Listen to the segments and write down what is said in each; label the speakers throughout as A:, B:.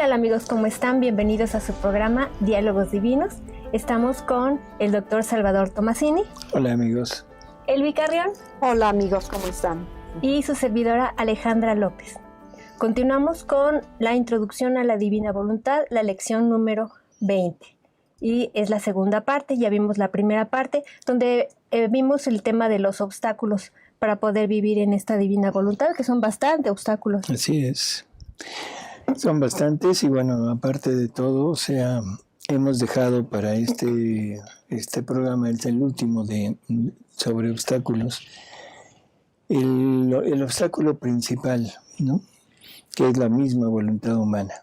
A: tal amigos? ¿Cómo están? Bienvenidos a su programa Diálogos Divinos. Estamos con el doctor Salvador Tomasini.
B: Hola amigos.
A: Elvi Carrión.
C: Hola amigos, ¿cómo están?
A: Y su servidora Alejandra López. Continuamos con la introducción a la Divina Voluntad, la lección número 20. Y es la segunda parte, ya vimos la primera parte, donde vimos el tema de los obstáculos para poder vivir en esta Divina Voluntad, que son bastantes obstáculos.
B: Así es. Son bastantes y bueno, aparte de todo, hemos dejado para este programa, es el último sobre obstáculos, el obstáculo principal, ¿no? Que es la misma voluntad humana.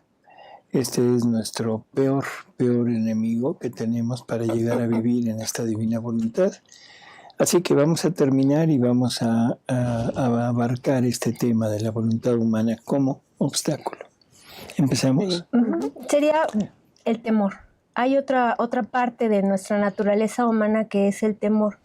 B: Este es nuestro peor enemigo que tenemos para llegar a vivir en esta divina voluntad. Así que vamos a terminar y vamos a abarcar este tema de la voluntad humana como obstáculo. ¿Empezamos?
A: Sería el temor. Hay otra parte de nuestra naturaleza humana que es el temor.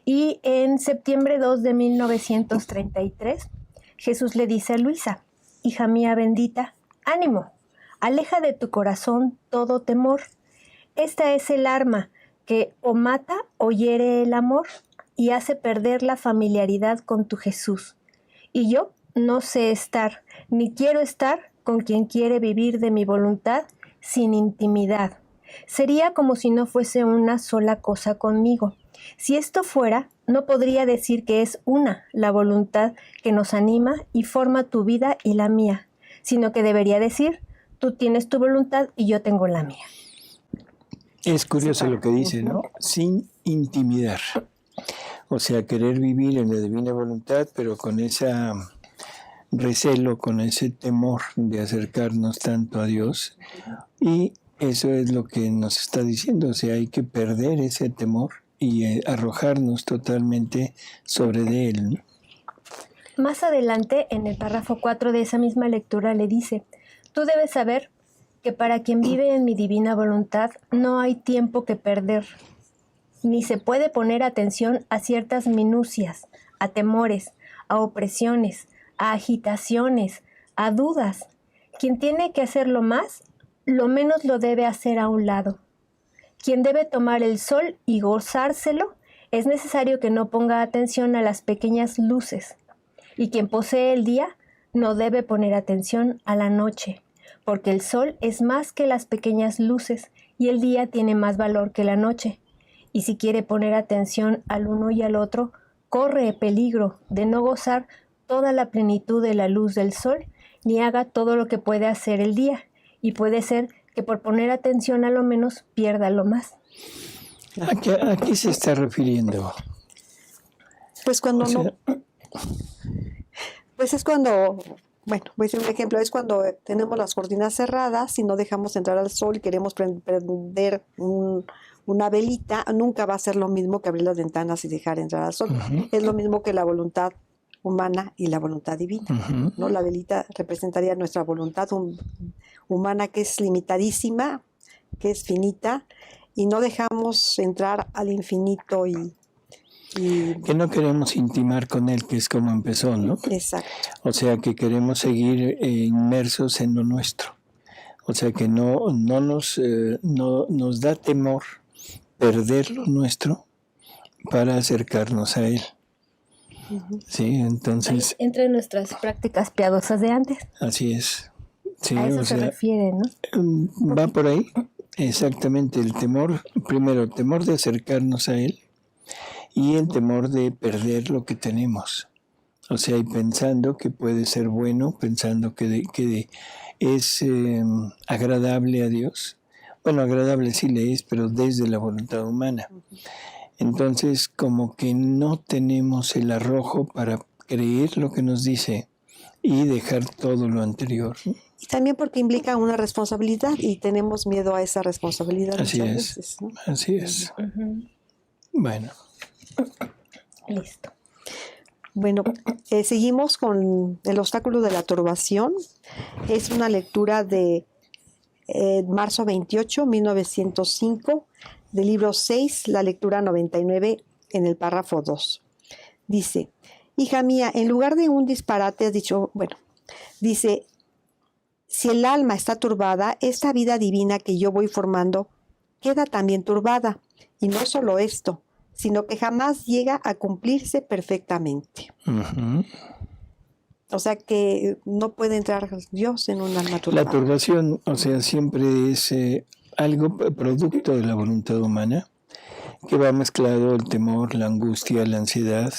A: Y en septiembre 2 de 1933, Jesús le dice a Luisa: hija mía bendita, ánimo, aleja de tu corazón todo temor. Esta es el arma que o mata o hiere el amor y hace perder la familiaridad con tu Jesús. Y yo no sé estar, ni quiero estar con quien quiere vivir de mi voluntad sin intimidad. Sería como si no fuese una sola cosa conmigo. Si esto fuera, no podría decir que es una, la voluntad que nos anima y forma tu vida y la mía, sino que debería decir, tú tienes tu voluntad y yo tengo la mía.
B: Es curioso lo que dice, ¿no? Sin intimidar. O sea, querer vivir en la divina voluntad, pero con ese recelo, con ese temor de acercarnos tanto a Dios. Y eso es lo que nos está diciendo. O sea, hay que perder ese temor y arrojarnos totalmente sobre de él.
A: Más adelante, en el párrafo 4 de esa misma lectura, le dice: tú debes saber que para quien vive en mi divina voluntad no hay tiempo que perder, ni se puede poner atención a ciertas minucias, a temores, a opresiones, a agitaciones, a dudas. Quien tiene que hacerlo más, lo menos lo debe hacer a un lado. Quien debe tomar el sol y gozárselo, es necesario que no ponga atención a las pequeñas luces. Y quien posee el día, no debe poner atención a la noche, porque el sol es más que las pequeñas luces y el día tiene más valor que la noche. Y si quiere poner atención al uno y al otro, corre peligro de no gozar toda la plenitud de la luz del sol, ni haga todo lo que puede hacer el día, y puede ser que por poner atención a lo menos pierda lo más.
B: ¿A qué se está refiriendo?
C: Pues cuando Pues es cuando, bueno, voy a decir un ejemplo, es cuando tenemos las cortinas cerradas y no dejamos entrar al sol y queremos prender una velita, nunca va a ser lo mismo que abrir las ventanas y dejar entrar al sol. Es lo mismo que la voluntad humana y la voluntad divina, ¿no? La velita representaría nuestra voluntad humana, que es limitadísima, que es finita, y no dejamos entrar al infinito y
B: que no queremos intimar con él, que es como empezó, ¿no?
C: Exacto.
B: O sea, que queremos seguir inmersos en lo nuestro. O sea, que no nos da temor perder lo nuestro para acercarnos a él. Sí, entonces...
A: Entre nuestras prácticas piadosas de antes.
B: Así es. Sí,
A: a eso se refiere, ¿no?
B: Va por ahí, exactamente, el temor, primero el temor de acercarnos a él y el temor de perder lo que tenemos. O sea, y pensando que puede ser bueno, pensando que es agradable a Dios. Bueno, agradable sí le es, pero desde la voluntad humana. Entonces, como que no tenemos el arrojo para creer lo que nos dice y dejar todo lo anterior.
C: Y también porque implica una responsabilidad y tenemos miedo a esa responsabilidad.
B: Así es,
C: veces, ¿no?
B: Así es. Bueno.
A: Listo.
C: Bueno, seguimos con el obstáculo de la turbación. Es una lectura de marzo 28, 1905, del libro 6, la lectura 99, en el párrafo 2. Dice: hija mía, en lugar de un disparate has dicho, dice, Si el alma está turbada, esta vida divina que yo voy formando queda también turbada. Y no solo esto, sino que jamás llega a cumplirse perfectamente.
B: Ujú.
C: O sea que no puede entrar Dios en un alma turbada.
B: La turbación, o sea, siempre es algo producto de la voluntad humana, que va mezclado el temor, la angustia, la ansiedad,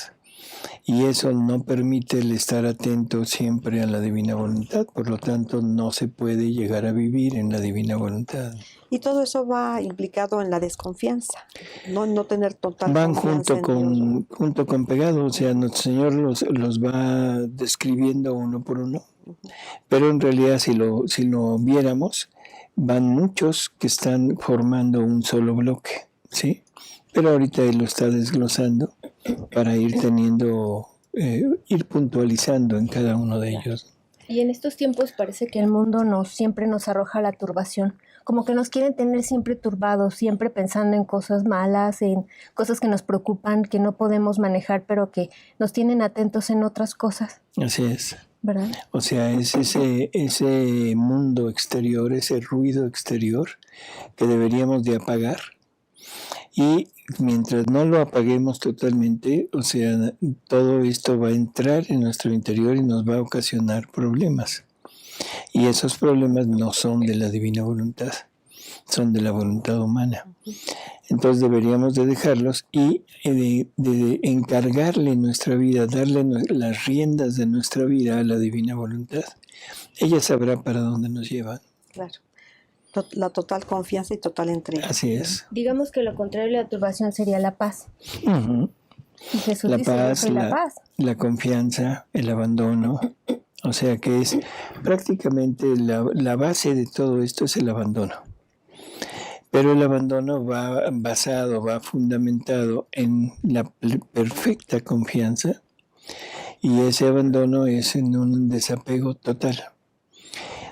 B: y eso no permite el estar atento siempre a la divina voluntad, por lo tanto no se puede llegar a vivir en la divina voluntad.
C: Y todo eso va implicado en la desconfianza, no tener total
B: Van
C: confianza en Dios.
B: junto con pegado, o sea, nuestro Señor los va describiendo uno por uno, pero en realidad si lo viéramos, van muchos que están formando un solo bloque, ¿sí? Pero ahorita Él lo está desglosando para ir teniendo, ir puntualizando en cada uno de ellos.
A: Y en estos tiempos parece que el mundo siempre nos arroja la turbación, como que nos quieren tener siempre turbados, siempre pensando en cosas malas, en cosas que nos preocupan, que no podemos manejar, pero que nos tienen atentos en otras cosas,
B: Así es.
A: ¿verdad?
B: O sea, es ese mundo exterior, ese ruido exterior que deberíamos de apagar. Y mientras no lo apaguemos totalmente, o sea, todo esto va a entrar en nuestro interior y nos va a ocasionar problemas. Y esos problemas no son de la divina voluntad, son de la voluntad humana. Entonces deberíamos de dejarlos y de encargarle nuestra vida, darle las riendas de nuestra vida a la divina voluntad. Ella sabrá para dónde nos lleva.
C: Claro. La total confianza y total entrega.
B: Así es.
A: Digamos que lo contrario de la turbación sería la paz.
B: Uh-huh.
A: Y Jesús
B: La
A: dice, yo
B: paz,
A: soy la paz.
B: la confianza, el abandono. O sea que es prácticamente la base de todo esto es el abandono. Pero el abandono va basado, va fundamentado en la perfecta confianza y ese abandono es en un desapego total.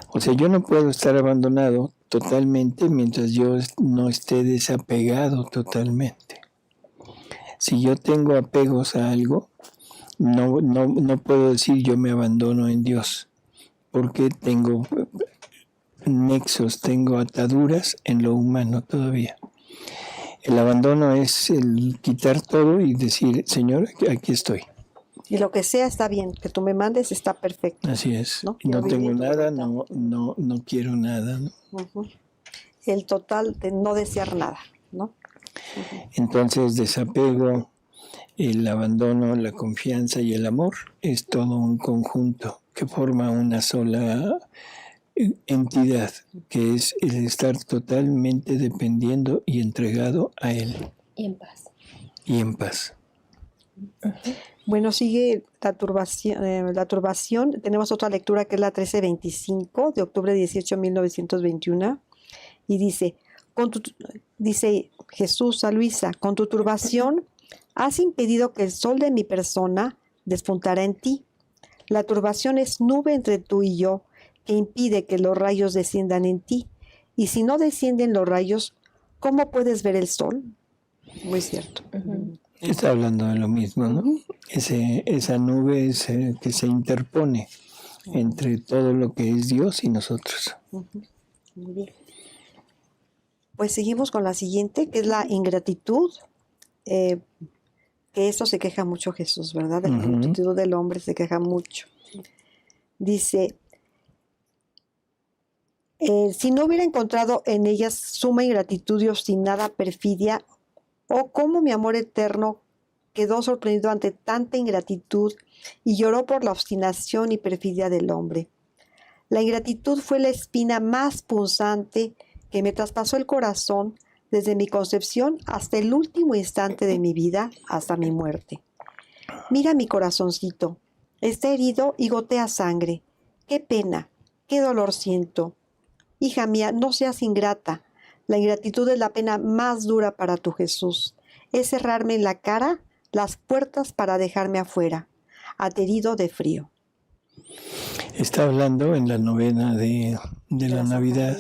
B: O sea, yo no puedo estar abandonado totalmente mientras yo no esté desapegado totalmente. Si yo tengo apegos a algo, no puedo decir yo me abandono en Dios, porque tengo nexos, tengo ataduras en lo humano todavía. El abandono es el quitar todo y decir, Señor, aquí estoy.
C: Y lo que sea está bien, que tú me mandes está perfecto.
B: Así es.
C: No,
B: No
C: Yo
B: tengo
C: viví tu
B: nada,
C: voluntad.
B: no quiero nada, ¿no?
C: Ujú. El total de no desear nada, ¿no?
B: Entonces, desapego, el abandono, la confianza y el amor es todo un conjunto que forma una sola entidad, que es el estar totalmente dependiendo y entregado a Él
A: Y en paz.
B: y en paz.
C: Bueno, sigue la turbación. Tenemos otra lectura que es la 1325 de octubre 18 de 1921 y dice, dice Jesús a Luisa, con tu turbación has impedido que el sol de mi persona despuntara en ti. La turbación es nube entre tú y yo que impide que los rayos desciendan en ti. Y si no descienden los rayos, ¿cómo puedes ver el sol? Muy cierto.
B: Está hablando de lo mismo, ¿no? Esa nube que se interpone entre todo lo que es Dios y nosotros.
C: Muy bien. Pues seguimos con la siguiente, que es la ingratitud. Que esto se queja mucho Jesús, ¿verdad? De la ingratitud del hombre se queja mucho. Dice, si no hubiera encontrado en ellas suma ingratitud y obstinada perfidia, oh, cómo mi amor eterno quedó sorprendido ante tanta ingratitud y lloró por la obstinación y perfidia del hombre. La ingratitud fue la espina más punzante que me traspasó el corazón desde mi concepción hasta el último instante de mi vida, hasta mi muerte. Mira mi corazoncito, está herido y gotea sangre. Qué pena, qué dolor siento. Hija mía, no seas ingrata. La ingratitud es la pena más dura para tu Jesús. Es cerrarme en la cara las puertas para dejarme afuera, aterido de frío.
B: Está hablando en la novena de la Navidad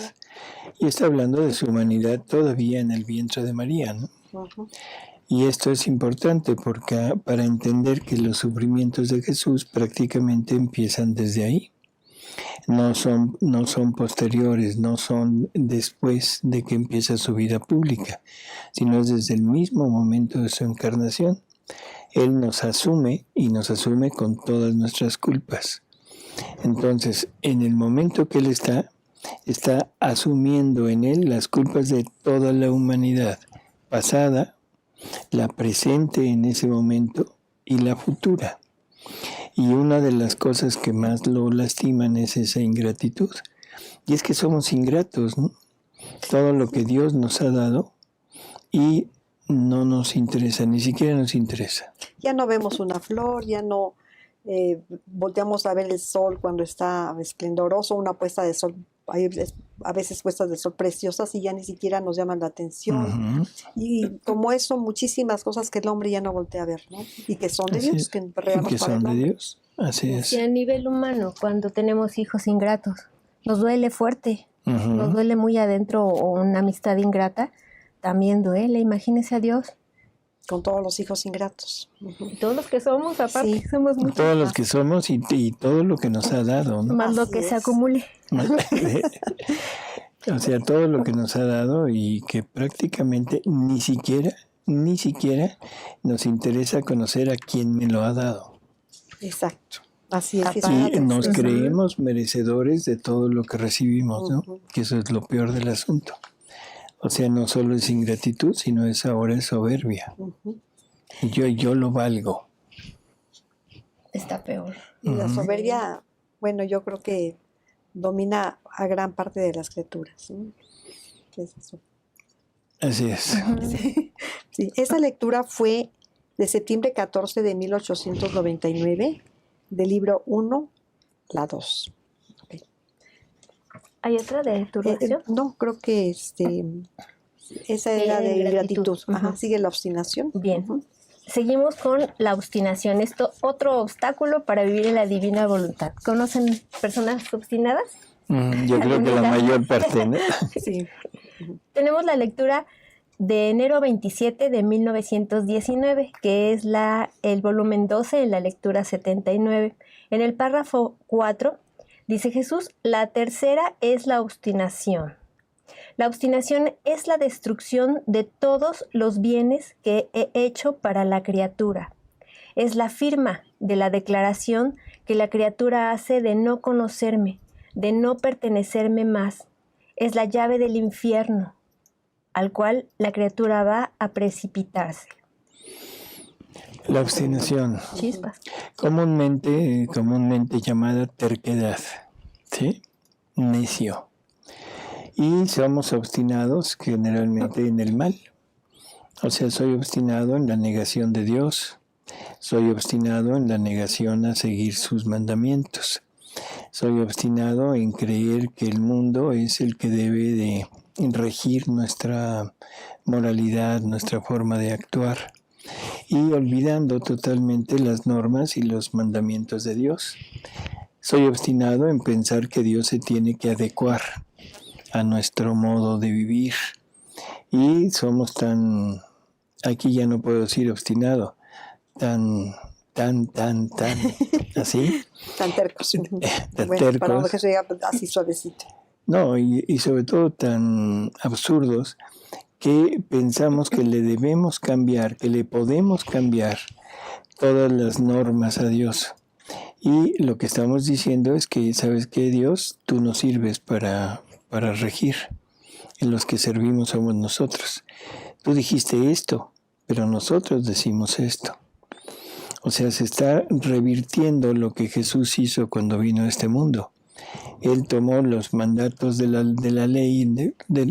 B: y está hablando de su humanidad todavía en el vientre de María, ¿no? Y esto es importante porque para entender que los sufrimientos de Jesús prácticamente empiezan desde ahí. no son posteriores, no son después de que empieza su vida pública, sino es desde el mismo momento de su encarnación. Él nos asume y nos asume con todas nuestras culpas. Entonces, en el momento que Él está asumiendo en Él las culpas de toda la humanidad, pasada, la presente en ese momento y la futura. Y una de las cosas que más lo lastiman es esa ingratitud. Y es que somos ingratos, ¿no? Todo lo que Dios nos ha dado y no nos interesa, ni siquiera nos interesa.
C: Ya no vemos una flor, ya no volteamos a ver el sol cuando está esplendoroso, una puesta de sol, hay a veces puestas de sol preciosas y ya ni siquiera nos llaman la atención. Y como eso, muchísimas cosas que el hombre ya no voltea a ver, ¿no? Y que son de Dios, que en realidad
B: que son de Dios. Así es.
A: Y a nivel humano, cuando tenemos hijos ingratos, nos duele fuerte, nos duele muy adentro, o una amistad ingrata, también duele. Imagínese a Dios.
C: Con todos los hijos ingratos.
A: Y todos los que somos, aparte,
C: Sí.
A: somos muchos.
B: Todos los que somos y todo lo que nos ha dado, ¿no?
A: Más lo
C: Así
A: que se
C: es.
A: acumule.
B: O sea, todo lo que nos ha dado y que prácticamente ni siquiera nos interesa conocer a quién me lo ha dado.
C: Exacto. Así es.
A: Aparte,
B: Y nos
A: Ujú.
B: creemos merecedores de todo lo que recibimos, ¿no?
C: Ujú.
B: Que eso es lo peor del asunto. O sea, no solo es ingratitud, sino ahora es soberbia.
C: Ujú.
B: Y yo lo valgo.
A: Está peor.
C: Y la
B: Ujú.
C: soberbia, bueno, yo creo que domina a gran parte de las criaturas, ¿no? Es eso.
B: Así es.
C: Sí, esa lectura fue de septiembre 14 de 1899, del libro 1, la 2.
A: ¿Hay otra de turbación?
C: No, creo que esa era de
A: ingratitud.
C: ingratitud. Ajá,
A: Ujú.
C: sigue la obstinación.
A: Bien.
C: Ujú.
A: Seguimos con la obstinación. Esto, otro obstáculo para vivir en la divina voluntad. ¿Conocen personas obstinadas?
B: Yo creo que la mayor parte, ¿no?
C: Sí.
A: Tenemos la lectura de enero 27 de 1919, que es el volumen 12 en la lectura 79. En el párrafo 4 dice Jesús: la tercera es la obstinación. La obstinación es la destrucción de todos los bienes que he hecho para la criatura. Es la firma de la declaración que la criatura hace de no conocerme, de no pertenecerme más. Es la llave del infierno, al cual la criatura va a precipitarse.
B: La obstinación,
A: Chispas.
B: comúnmente llamada terquedad, ¿sí? Necio. Y somos obstinados generalmente en el mal. O sea, soy obstinado en la negación de Dios. Soy obstinado en la negación a seguir sus mandamientos. Soy obstinado en creer que el mundo es el que debe de regir nuestra moralidad, nuestra forma de actuar. Y olvidando totalmente las normas y los mandamientos de Dios. Soy obstinado en pensar que Dios se tiene que adecuar a nuestro modo de vivir. Y somos aquí ya no puedo decir obstinado, tan, así.
C: Tan tercos.
B: Tan
C: Bueno, para
B: tercos.
C: que se diga así suavecito.
B: No, y sobre todo tan absurdos que pensamos que le debemos cambiar, que le podemos cambiar todas las normas a Dios. Y lo que estamos diciendo es que, ¿sabes qué, Dios? Tú nos sirves para regir. En los que servimos somos nosotros. Tú dijiste esto, pero nosotros decimos esto. O sea, se está revirtiendo lo que Jesús hizo cuando vino a este mundo. Él tomó los mandatos de la ley,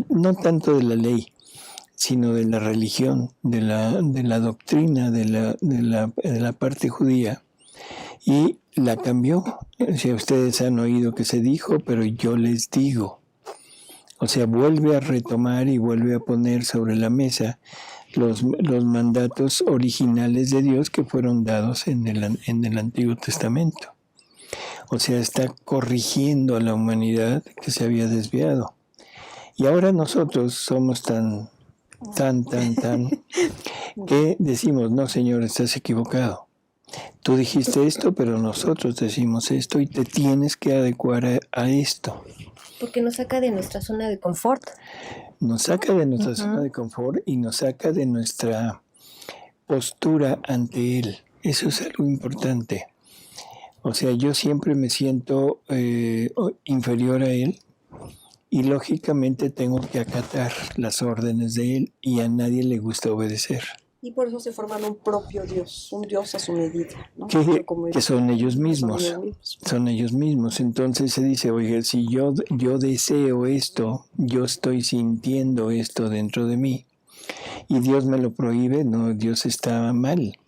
B: no tanto de la ley, sino de la religión, de la doctrina, de la parte judía, y la cambió. O sea, ustedes han oído que se dijo, pero yo les digo. O sea, vuelve a retomar y vuelve a poner sobre la mesa los mandatos originales de Dios que fueron dados en el Antiguo Testamento. O sea, está corrigiendo a la humanidad que se había desviado. Y ahora nosotros somos tan, que decimos, no, Señor, estás equivocado. Tú dijiste esto, pero nosotros decimos esto y te tienes que adecuar a esto.
A: Porque nos saca de nuestra zona de confort.
B: Nos saca de nuestra zona de confort y nos saca de nuestra postura ante Él. Eso es algo importante. O sea, yo siempre me siento inferior a Él y lógicamente tengo que acatar las órdenes de Él y a nadie le gusta obedecer.
C: Y por eso se forman un propio Dios, un Dios a su medida, ¿no?
B: Que son ellos mismos. Son ellos mismos. Entonces se dice, oye, si yo deseo esto, yo estoy sintiendo esto dentro de mí y Dios me lo prohíbe, no, Dios está mal.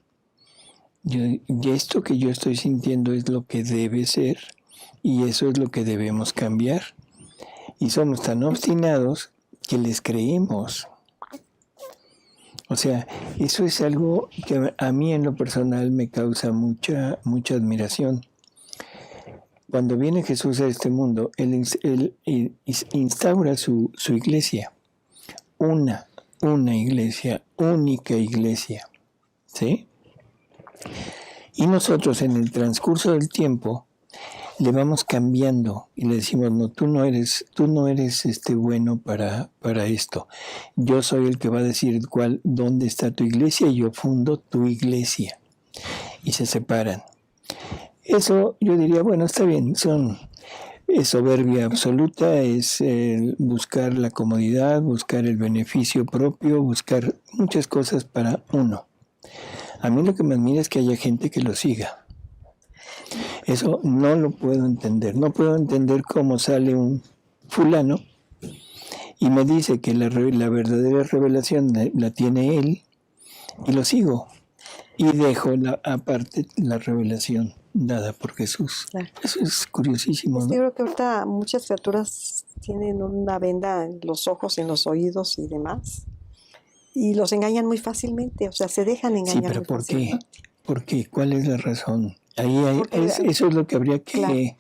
B: Y esto que yo estoy sintiendo es lo que debe ser y eso es lo que debemos cambiar. Y somos tan obstinados que les creemos. O sea, eso es algo que a mí en lo personal me causa mucha admiración. Cuando viene Jesús a este mundo, Él instaura su iglesia. Una iglesia, única iglesia. ¿Sí? Y nosotros en el transcurso del tiempo le vamos cambiando y le decimos, no, tú no eres bueno para esto. Yo soy el que va a decir dónde está tu iglesia y yo fundo tu iglesia. Y se separan. Eso yo diría, bueno, está bien, es soberbia absoluta, es buscar la comodidad, buscar el beneficio propio, buscar muchas cosas para uno. A mí lo que me admira es que haya gente que lo siga. Eso no lo puedo entender. No puedo entender cómo sale un fulano y me dice que la verdadera revelación la tiene él y lo sigo. Y dejo aparte la revelación dada por Jesús. Claro. Eso es curiosísimo, ¿no?
C: Yo creo que ahorita muchas criaturas tienen una venda en los ojos, en los oídos y demás. Y los engañan muy fácilmente, o sea, se dejan engañar.
B: Sí, pero ¿por qué? ¿Por qué? ¿Cuál es la razón? Eso es lo que habría que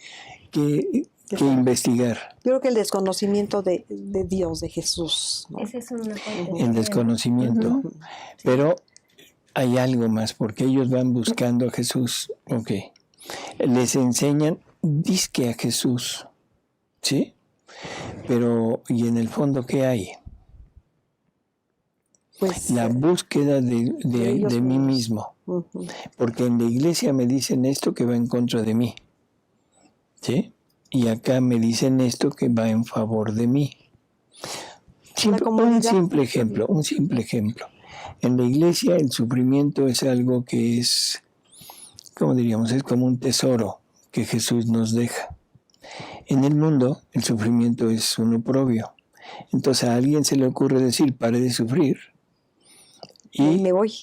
B: investigar.
C: Yo creo que el desconocimiento de Dios, de Jesús, ¿no?
A: Ese es una
B: el desconocimiento. Pero hay algo más, porque ellos van buscando a Jesús. Ok. Les enseñan disque a Jesús. ¿Sí? Pero, ¿y en el fondo qué hay? Pues, la búsqueda de mí mismo. Porque en la iglesia me dicen esto que va en contra de mí. ¿Sí? Y acá me dicen esto que va en favor de mí. Un simple ejemplo. En la iglesia el sufrimiento es algo que es, ¿cómo diríamos? Es como un tesoro que Jesús nos deja. En el mundo el sufrimiento es un oprobio. Entonces a alguien se le ocurre decir, pare de sufrir. Y
C: me voy.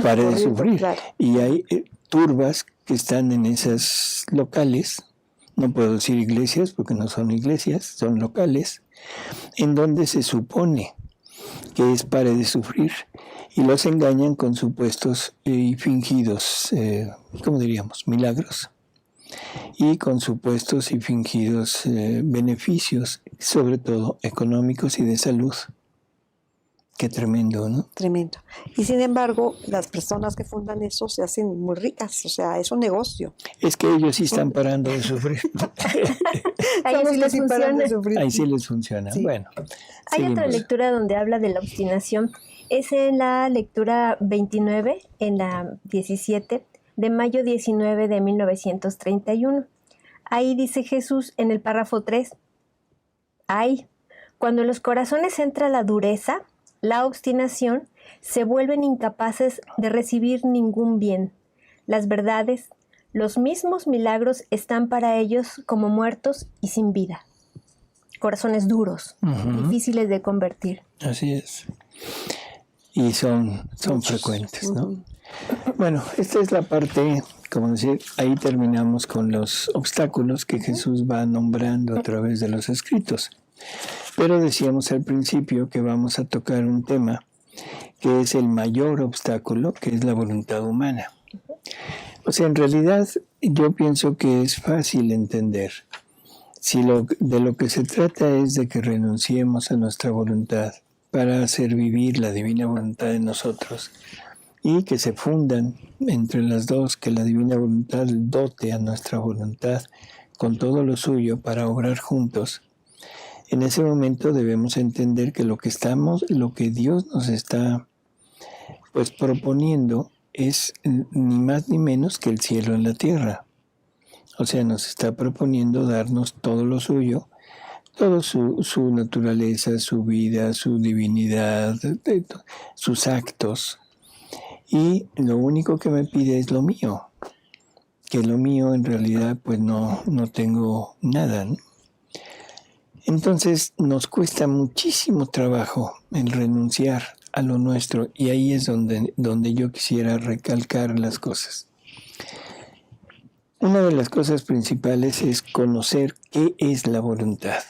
B: Pare de sufrir. Claro. Y hay turbas que están en esos locales, no puedo decir iglesias porque no son iglesias, son locales, en donde se supone que es pare de sufrir y los engañan con supuestos y fingidos, ¿cómo diríamos? Milagros. Y con supuestos y fingidos beneficios, sobre todo económicos y de salud. Qué tremendo, ¿no?
C: Tremendo. Y sin embargo, las personas que fundan eso se hacen muy ricas, o sea, es un negocio.
B: Es que ellos sí están parando de sufrir.
A: Ahí sí les funciona.
B: Ahí sí les funciona. Sí. Bueno.
A: Hay seguimos. Otra lectura donde habla de la obstinación. Es en la lectura 29, en la 17, de mayo 19 de 1931. Ahí dice Jesús en el párrafo 3. Ay, cuando en los corazones entra la dureza, la obstinación, se vuelven incapaces de recibir ningún bien. Las verdades, los mismos milagros están para ellos como muertos y sin vida. Corazones duros, difíciles de convertir.
B: Así es. Y son frecuentes, ¿no? Bueno, esta es la parte, como decir, ahí terminamos con los obstáculos que Jesús va nombrando a través de los escritos. Pero decíamos al principio que vamos a tocar un tema que es el mayor obstáculo, que es la voluntad humana. O sea, en realidad yo pienso que es fácil entender. Si de lo que se trata es de que renunciemos a nuestra voluntad para hacer vivir la divina voluntad en nosotros, y que se fundan entre las dos, que la divina voluntad dote a nuestra voluntad con todo lo suyo para obrar juntos. En ese momento debemos entender que lo que Dios nos está pues proponiendo es ni más ni menos que el cielo en la tierra. O sea, nos está proponiendo darnos todo lo suyo, toda su naturaleza, su vida, su divinidad, sus actos. Y lo único que me pide es lo mío, que lo mío en realidad pues no tengo nada, ¿no? Entonces nos cuesta muchísimo trabajo el renunciar a lo nuestro, y ahí es donde yo quisiera recalcar las cosas. Una de las cosas principales es conocer qué es la voluntad.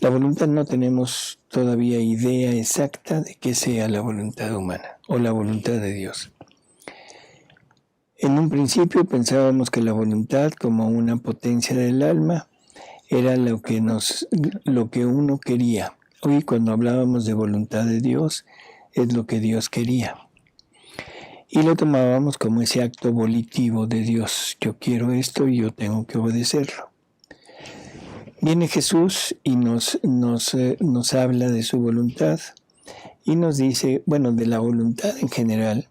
B: La voluntad no tenemos todavía idea exacta de qué sea la voluntad humana o la voluntad de Dios. En un principio pensábamos que la voluntad, como una potencia del alma, era lo que uno quería. Hoy cuando hablábamos de voluntad de Dios, es lo que Dios quería. Y lo tomábamos como ese acto volitivo de Dios. Yo quiero esto y yo tengo que obedecerlo. Viene Jesús y nos habla de su voluntad y nos dice, bueno, de la voluntad en general,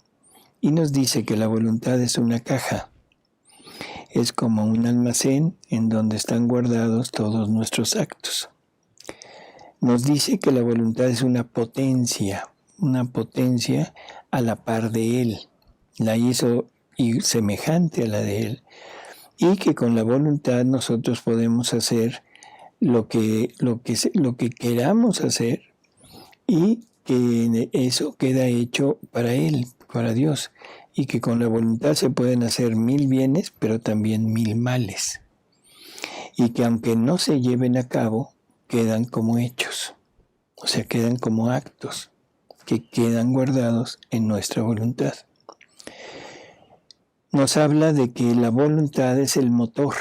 B: y nos dice que la voluntad es una caja. Es como un almacén en donde están guardados todos nuestros actos. Nos dice que la voluntad es una potencia a la par de Él. La hizo y semejante a la de Él. Y que con la voluntad nosotros podemos hacer lo que queramos hacer, y que eso queda hecho para Él, para Dios. Y que con la voluntad se pueden hacer 1000 bienes, pero también 1000 males. Y que aunque no se lleven a cabo, quedan como hechos. O sea, quedan como actos que quedan guardados en nuestra voluntad. Nos habla de que la voluntad es el motor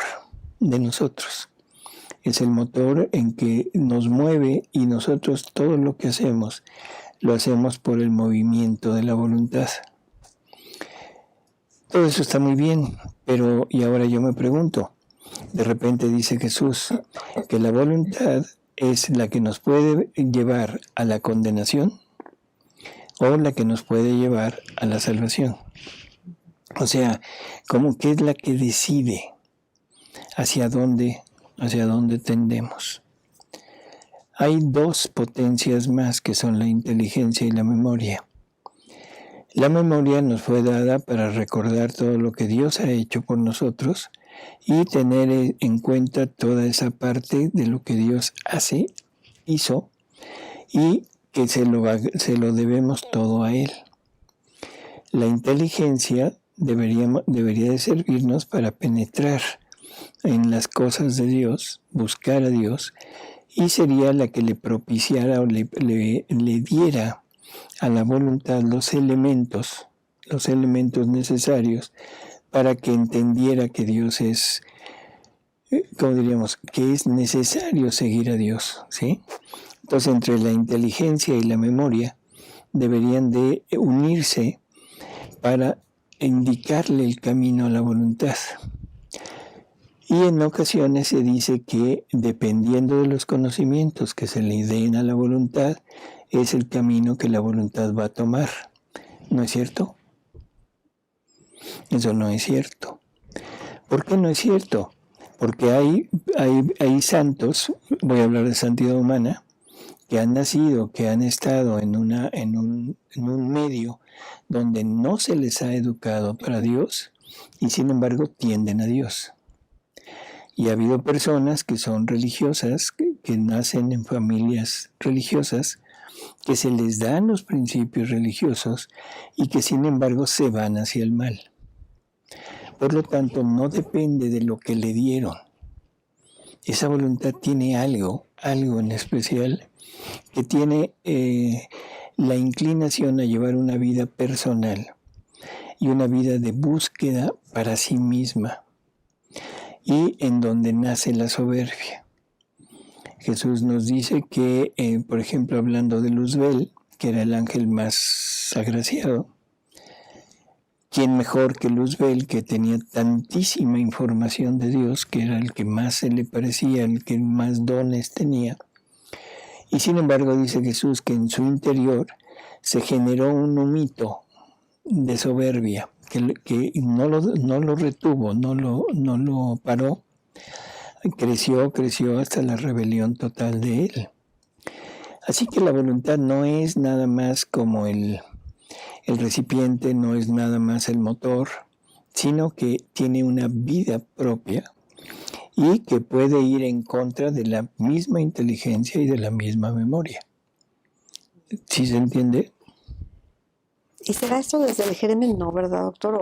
B: de nosotros. Es el motor en que nos mueve, y nosotros todo lo que hacemos, lo hacemos por el movimiento de la voluntad. Todo eso está muy bien, pero y ahora yo me pregunto, de repente dice Jesús que la voluntad es la que nos puede llevar a la condenación o la que nos puede llevar a la salvación. O sea, como que es la que decide hacia dónde tendemos. Hay 2 potencias más, que son la inteligencia y la memoria. La memoria nos fue dada para recordar todo lo que Dios ha hecho por nosotros y tener en cuenta toda esa parte de lo que Dios hizo, y que se lo debemos todo a Él. La inteligencia debería de servirnos para penetrar en las cosas de Dios, buscar a Dios, y sería la que le propiciara o le diera a la voluntad los elementos necesarios para que entendiera que Dios es, ¿cómo diríamos?, que es necesario seguir a Dios, ¿sí? Entonces, entre la inteligencia y la memoria deberían de unirse para indicarle el camino a la voluntad. Y en ocasiones se dice que dependiendo de los conocimientos que se le den a la voluntad, es el camino que la voluntad va a tomar. ¿No es cierto? Eso no es cierto. ¿Por qué no es cierto? Porque hay santos, voy a hablar de santidad humana, que han nacido, que han estado en un medio donde no se les ha educado para Dios, y sin embargo tienden a Dios. Y ha habido personas que son religiosas, que nacen en familias religiosas, que se les dan los principios religiosos y que sin embargo se van hacia el mal. Por lo tanto, no depende de lo que le dieron. Esa voluntad tiene algo en especial, que tiene la inclinación a llevar una vida personal y una vida de búsqueda para sí misma, y en donde nace la soberbia. Jesús nos dice que, por ejemplo, hablando de Luzbel, que era el ángel más agraciado. ¿Quién mejor que Luzbel, que tenía tantísima información de Dios, que era el que más se le parecía, el que más dones tenía? Y sin embargo dice Jesús que en su interior se generó un humito de soberbia, que no lo retuvo, no lo paró. Creció hasta la rebelión total de él. Así que la voluntad no es nada más como el recipiente, no es nada más el motor, sino que tiene una vida propia y que puede ir en contra de la misma inteligencia y de la misma memoria. ¿Sí se entiende?
C: ¿Y será esto desde el germen? No, ¿verdad, doctor?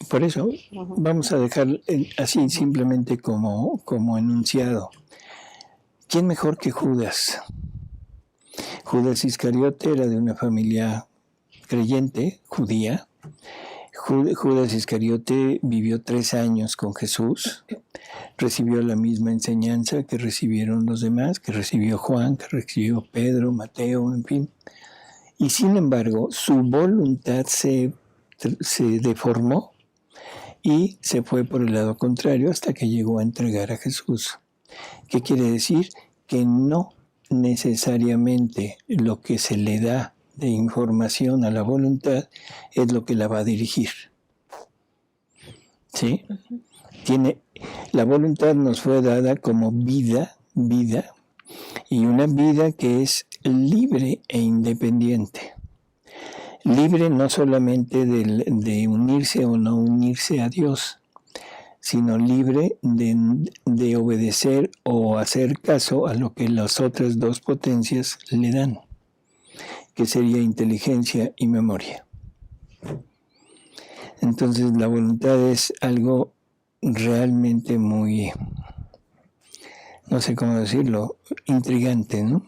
B: Por eso vamos a dejar así simplemente como enunciado. ¿Quién mejor que Judas? Judas Iscariote era de una familia creyente, judía. Judas Iscariote vivió 3 años con Jesús, recibió la misma enseñanza que recibieron los demás, que recibió Juan, que recibió Pedro, Mateo, en fin. Y sin embargo, su voluntad se deformó y se fue por el lado contrario hasta que llegó a entregar a Jesús. ¿Qué quiere decir? Que no necesariamente lo que se le da de información a la voluntad es lo que la va a dirigir. ¿Sí? La voluntad nos fue dada como vida, y una vida que es libre e independiente. Libre no solamente de unirse o no unirse a Dios, sino libre de obedecer o hacer caso a lo que las otras 2 potencias le dan, que sería inteligencia y memoria. Entonces la voluntad es algo realmente muy, no sé cómo decirlo, intrigante, ¿no?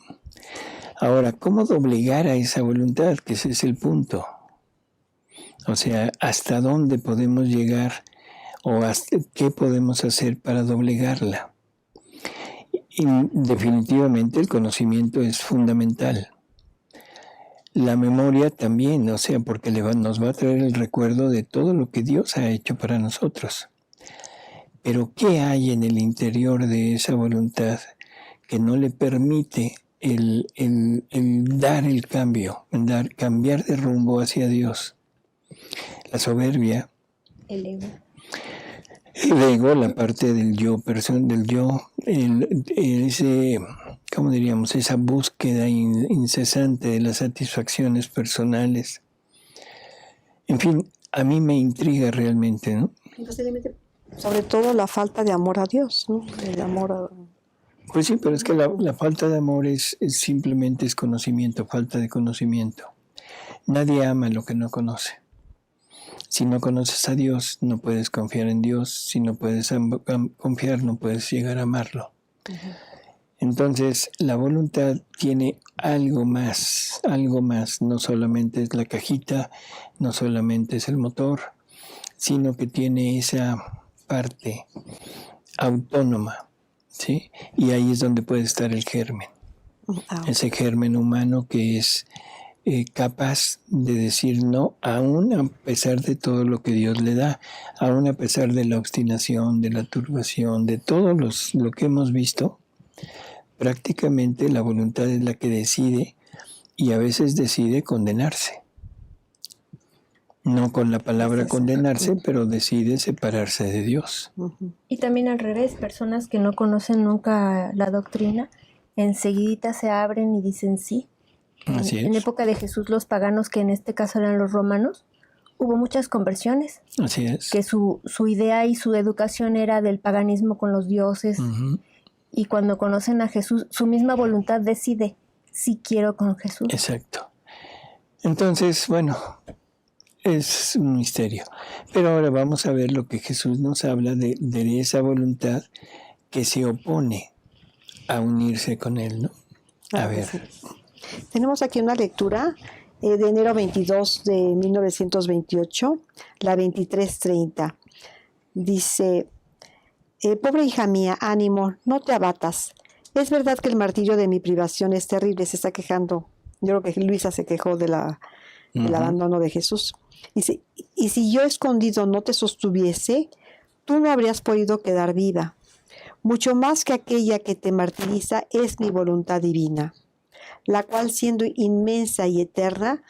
B: Ahora, ¿cómo doblegar a esa voluntad? Que ese es el punto. O sea, ¿hasta dónde podemos llegar o hasta qué podemos hacer para doblegarla? Y definitivamente el conocimiento es fundamental. La memoria también, o sea, porque nos va a traer el recuerdo de todo lo que Dios ha hecho para nosotros. Pero ¿qué hay en el interior de esa voluntad que no le permite el dar el cambio, cambiar de rumbo hacia Dios? La soberbia.
A: El ego.
B: El ego, la parte del yo, ¿cómo diríamos? Esa búsqueda incesante de las satisfacciones personales. En fin, a mí me intriga realmente, ¿no?
C: Sobre todo la falta de amor a Dios, ¿no? El amor a...
B: Pues sí, pero es que la falta de amor simplemente es conocimiento, falta de conocimiento. Nadie ama lo que no conoce. Si no conoces a Dios, no puedes confiar en Dios. Si no puedes confiar, no puedes llegar a amarlo. Uh-huh. Entonces, la voluntad tiene algo más. No solamente es la cajita, no solamente es el motor, sino que tiene esa parte autónoma, ¿sí? Y ahí es donde puede estar el germen. Ese germen humano que es capaz de decir no, aún a pesar de todo lo que Dios le da, aún a pesar de la obstinación, de la turbación, de todo lo que hemos visto. Prácticamente la voluntad es la que decide, y a veces decide condenarse. No con la palabra condenarse, pero decide separarse de Dios.
A: Y también al revés, personas que no conocen nunca la doctrina, enseguidita se abren y dicen sí.
B: Así es.
A: En época de Jesús, los paganos, que en este caso eran los romanos, hubo muchas conversiones.
B: Así es.
A: Que su idea y su educación era del paganismo con los dioses.
B: Uh-huh.
A: Y cuando conocen a Jesús, su misma voluntad decide si quiero con Jesús.
B: Exacto. Entonces, bueno, es un misterio. Pero ahora vamos a ver lo que Jesús nos habla de esa voluntad que se opone a unirse con Él, ¿no? A ver.
C: Tenemos aquí una lectura de enero 22 de 1928, la 2330. Dice: pobre hija mía, ánimo, no te abatas. Es verdad que el martirio de mi privación es terrible, se está quejando Yo creo que Luisa se quejó del
B: Ujú.
C: abandono de Jesús. Dice, y si yo escondido no te sostuviese, tú no habrías podido quedar viva. Mucho más que aquella que te martiriza es mi voluntad divina, la cual siendo inmensa y eterna,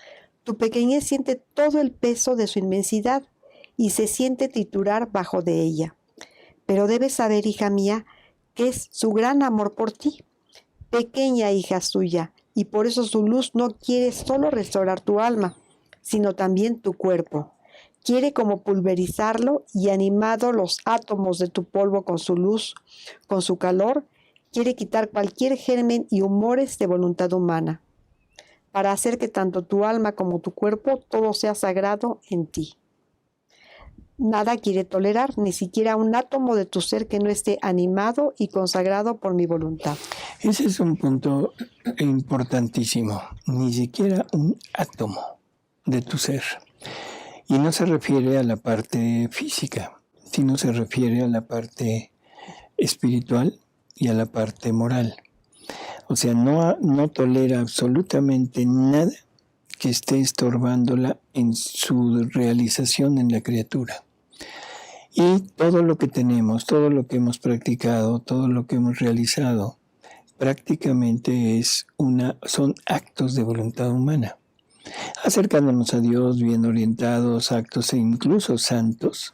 C: tu pequeñez siente todo el peso de su inmensidad y se siente triturar bajo de ella. Pero debes saber, hija mía, que es su gran amor por ti, pequeña hija suya, y por eso su luz no quiere solo restaurar tu alma, sino también tu cuerpo. Quiere como pulverizarlo y animado los átomos de tu polvo con su luz, con su calor, quiere quitar cualquier germen y humores de voluntad humana, para hacer que tanto tu alma como tu cuerpo todo sea sagrado en ti. Nada quiere tolerar, ni siquiera un átomo de tu ser que no esté animado y consagrado por mi voluntad.
B: Ese es un punto importantísimo. Ni siquiera un átomo de tu ser. Y no se refiere a la parte física, sino se refiere a la parte espiritual y a la parte moral. O sea, no tolera absolutamente nada que esté estorbándola en su realización en la criatura. Y todo lo que tenemos, todo lo que hemos practicado, todo lo que hemos realizado, prácticamente son actos de voluntad humana. Acercándonos a Dios, bien orientados, actos e incluso santos,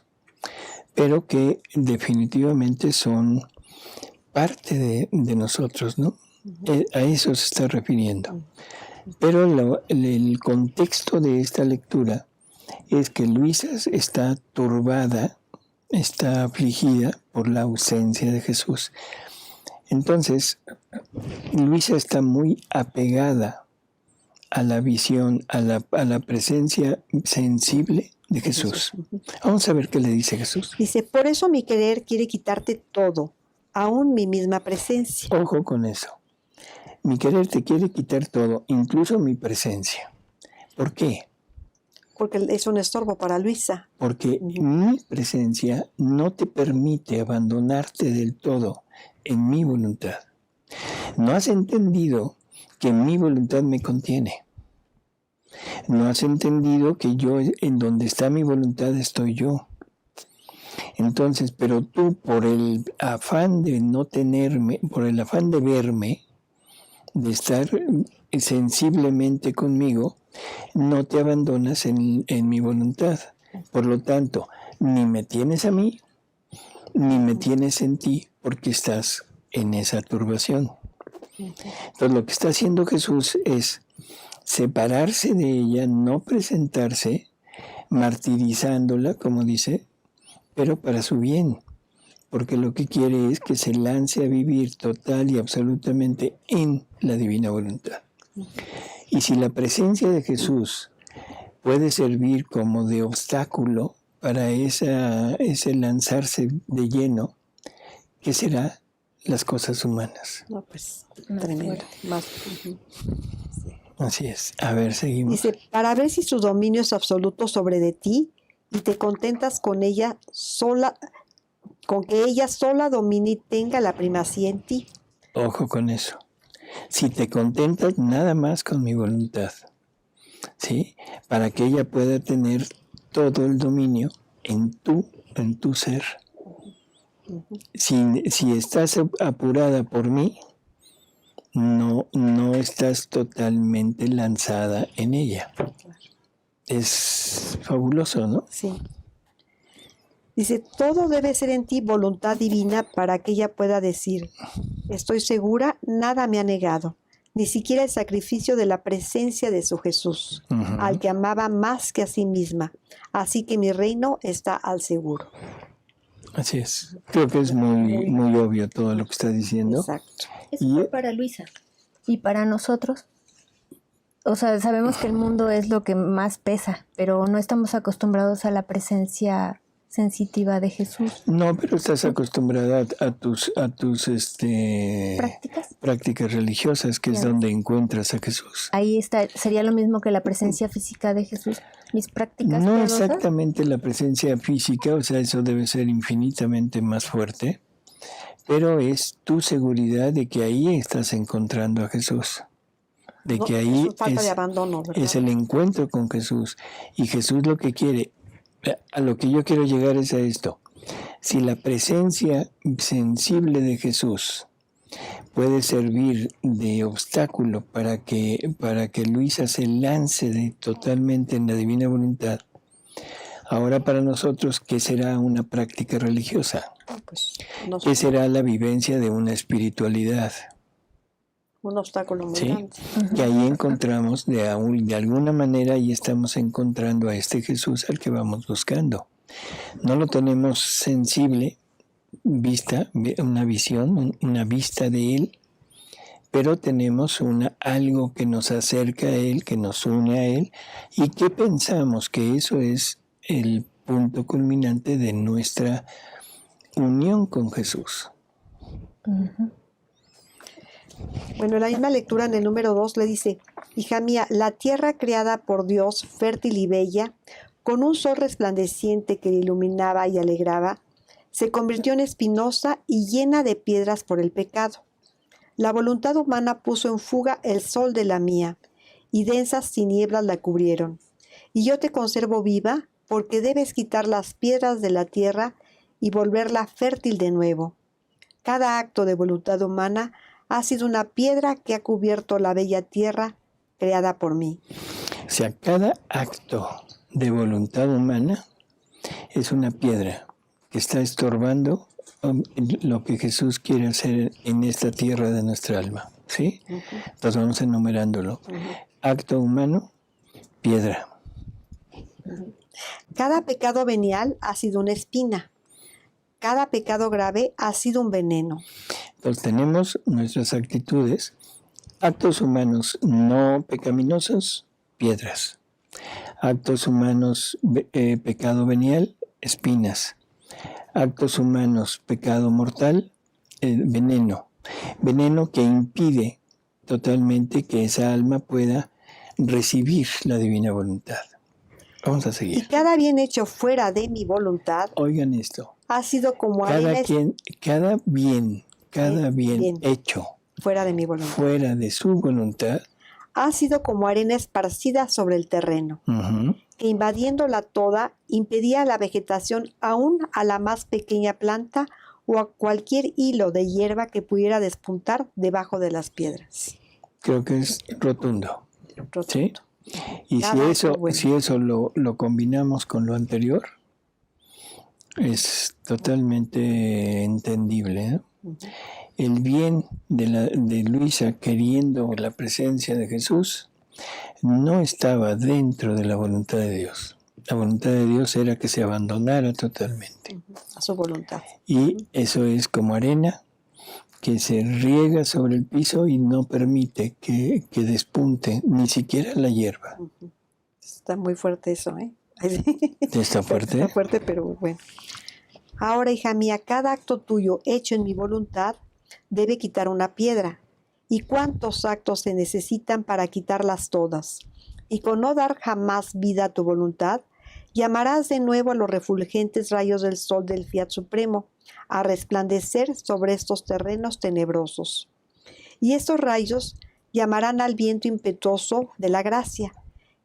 B: pero que definitivamente son parte de nosotros, ¿no? A eso se está refiriendo. Pero el contexto de esta lectura es que Luisa está turbada, está afligida por la ausencia de Jesús. Entonces, Luisa está muy apegada a la visión, a la presencia sensible de Jesús. Vamos a ver qué le dice Jesús.
C: Dice, por eso mi querer quiere quitarte todo, aún mi misma presencia.
B: Ojo con eso. Mi querer te quiere quitar todo, incluso mi presencia. ¿Por qué?
C: Porque es un estorbo para Luisa.
B: Porque mi presencia no te permite abandonarte del todo en mi voluntad. No has entendido que mi voluntad me contiene. No has entendido que yo, en donde está mi voluntad, estoy yo. Entonces, pero tú, por el afán de no tenerme, por el afán de verme, de estar sensiblemente conmigo, no te abandonas en mi voluntad. Por lo tanto, ni me tienes a mí, ni me tienes en ti, porque estás en esa turbación. Entonces, lo que está haciendo Jesús es separarse de ella, no presentarse, martirizándola, como dice, pero para su bien, porque lo que quiere es que se lance a vivir total y absolutamente en la divina voluntad. Y si la presencia de Jesús puede servir como de obstáculo para ese lanzarse de lleno, ¿qué será las cosas humanas?
C: No, pues, tremendo. Más.
B: Así es. A ver, seguimos.
C: Dice, para ver si su dominio es absoluto sobre de ti y te contentas con ella sola, con que ella sola domine y tenga la primacía en ti.
B: Ojo con eso. Si te contentas nada más con mi voluntad, ¿sí? Para que ella pueda tener todo el dominio en tu ser. Si estás apurada por mí, no estás totalmente lanzada en ella. Es fabuloso, ¿no?
C: Sí. Dice, todo debe ser en ti voluntad divina para que ella pueda decir, estoy segura, nada me ha negado, ni siquiera el sacrificio de la presencia de su Jesús, al que amaba más que a sí misma. Así que mi reino está al seguro.
B: Así es. Creo que es muy, muy obvio todo lo que está diciendo.
C: Exacto.
A: Eso fue para Luisa. ¿Y para nosotros? O sea, sabemos que el mundo es lo que más pesa, pero no estamos acostumbrados a la presencia sensitiva de Jesús.
B: No, pero estás acostumbrada a tus prácticas religiosas, que es donde encuentras a Jesús.
A: Ahí está, sería lo mismo que la presencia física de Jesús. Mis prácticas
B: no
A: piadosas.
B: Exactamente la presencia física, o sea, eso debe ser infinitamente más fuerte, pero es tu seguridad de que ahí estás encontrando a Jesús. de
C: No,
B: que ahí
C: es falta de abandono, ¿verdad?
B: es el encuentro con Jesús. Y Jesús lo que quiere, a lo que yo quiero llegar es a esto. Si la presencia sensible de Jesús puede servir de obstáculo para que Luisa se lance totalmente en la divina voluntad, ahora para nosotros, ¿qué será una práctica religiosa?
C: Pues, no sé,
B: ¿Qué será la vivencia de una espiritualidad?
C: un obstáculo muy
B: ¿Sí?
C: grande.
B: Que ahí encontramos, de alguna manera, ahí estamos encontrando a este Jesús al que vamos buscando. No lo tenemos sensible, una visión, una vista de Él, pero tenemos algo que nos acerca a Él, que nos une a Él, y que pensamos que eso es el punto culminante de nuestra unión con Jesús.
C: Bueno, en la misma lectura, en el número 2, le dice: hija mía, la tierra creada por Dios, fértil y bella, con un sol resplandeciente que la iluminaba y alegraba, se convirtió en espinosa y llena de piedras por el pecado. La voluntad humana puso en fuga el sol de la mía, y densas tinieblas la cubrieron. Y yo te conservo viva, porque debes quitar las piedras de la tierra y volverla fértil de nuevo. Cada acto de voluntad humana ha sido una piedra que ha cubierto la bella tierra creada por mí.
B: O sea, cada acto de voluntad humana es una piedra que está estorbando lo que Jesús quiere hacer en esta tierra de nuestra alma. ¿Sí? Entonces vamos enumerándolo. Acto humano, piedra.
C: Cada pecado venial ha sido una espina. Cada pecado grave ha sido un veneno.
B: Entonces tenemos nuestras actitudes, actos humanos no pecaminosos, piedras. Actos humanos, pecado venial, espinas. Actos humanos, pecado mortal, veneno. Veneno que impide totalmente que esa alma pueda recibir la divina voluntad. Vamos a
C: Y
B: seguir.
C: cada bien hecho fuera de mi voluntad
B: Oigan esto.
C: ha sido como arena
B: Cada bien
C: bien.
B: hecho
C: fuera de mi voluntad.
B: fuera de su voluntad,
C: Ha sido como arena esparcida sobre el terreno, que invadiéndola toda impedía la vegetación aún a la más pequeña planta o a cualquier hilo de hierba que pudiera despuntar debajo de las piedras.
B: creo que es rotundo. ¿Sí? Y
C: Cada
B: si
C: acto bueno.
B: eso lo combinamos con lo anterior, es totalmente entendible, ¿no? El bien de Luisa queriendo la presencia de Jesús no estaba dentro de la voluntad de Dios. La voluntad de Dios era que se abandonara totalmente.
C: A su voluntad.
B: Y eso es como arena que se riega sobre el piso y no permite que despunte ni siquiera la hierba.
C: Está muy fuerte eso, ¿eh?
B: ¿Está fuerte?
C: Está fuerte, pero bueno. Ahora, hija mía, cada acto tuyo hecho en mi voluntad debe quitar una piedra. ¿Y cuántos actos se necesitan para quitarlas todas? Y con no dar jamás vida a tu voluntad, llamarás de nuevo a los refulgentes rayos del sol del Fiat Supremo a resplandecer sobre estos terrenos tenebrosos. Y estos rayos llamarán al viento impetuoso de la gracia,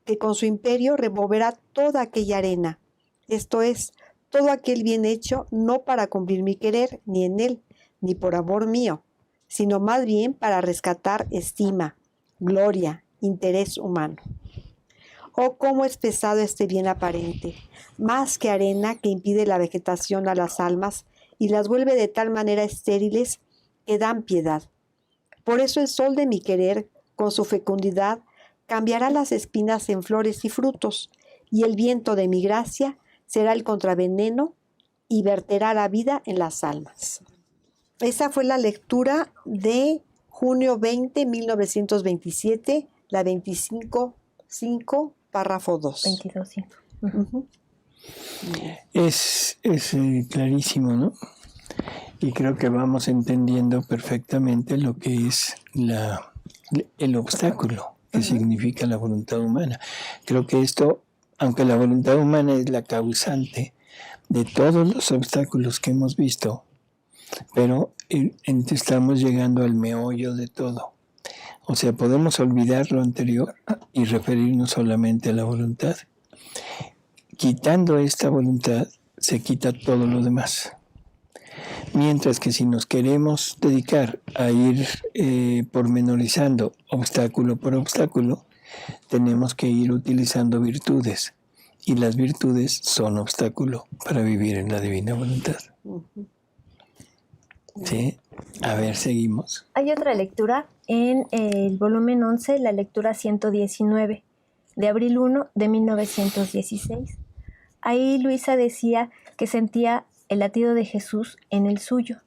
C: que con su imperio removerá toda aquella arena, esto es, todo aquel bien hecho no para cumplir mi querer, ni en él, ni por amor mío, sino más bien para rescatar estima, gloria, interés humano. Oh, cómo es pesado este bien aparente, más que arena que impide la vegetación a las almas y las vuelve de tal manera estériles que dan piedad. Por eso el sol de mi querer, con su fecundidad, cambiará las espinas en flores y frutos, y el viento de mi gracia será el contraveneno y verterá la vida en las almas. Esa fue la lectura de junio 20, 1927, la 25.5, párrafo 2.
A: 22.5.
B: Es clarísimo, ¿no? Y creo que vamos entendiendo perfectamente lo que es el obstáculo que significa la voluntad humana. Creo que esto, aunque la voluntad humana es la causante de todos los obstáculos que hemos visto, pero estamos llegando al meollo de todo. O sea, podemos olvidar lo anterior y referirnos solamente a la voluntad. Quitando esta voluntad, se quita todo lo demás. Mientras que si nos queremos dedicar a ir pormenorizando obstáculo por obstáculo, tenemos que ir utilizando virtudes. Y las virtudes son obstáculo para vivir en la divina voluntad. ¿Sí? A ver, seguimos.
A: Hay otra lectura en el volumen 11, la lectura 119, de abril 1 de 1916. Ahí Luisa decía que sentía el latido de Jesús en el suyo.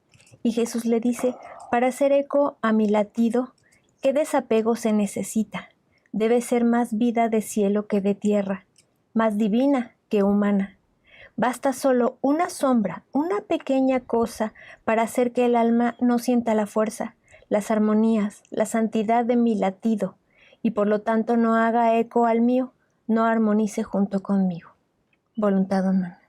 A: Y Jesús le dice, para hacer eco a mi latido, ¿qué desapego se necesita? Debe ser más vida de cielo que de tierra, más divina que humana. Basta solo una sombra, una pequeña cosa para hacer que el alma no sienta la fuerza, las armonías, la santidad de mi latido, y por lo tanto no haga eco al mío, no armonice junto conmigo. Voluntad humana.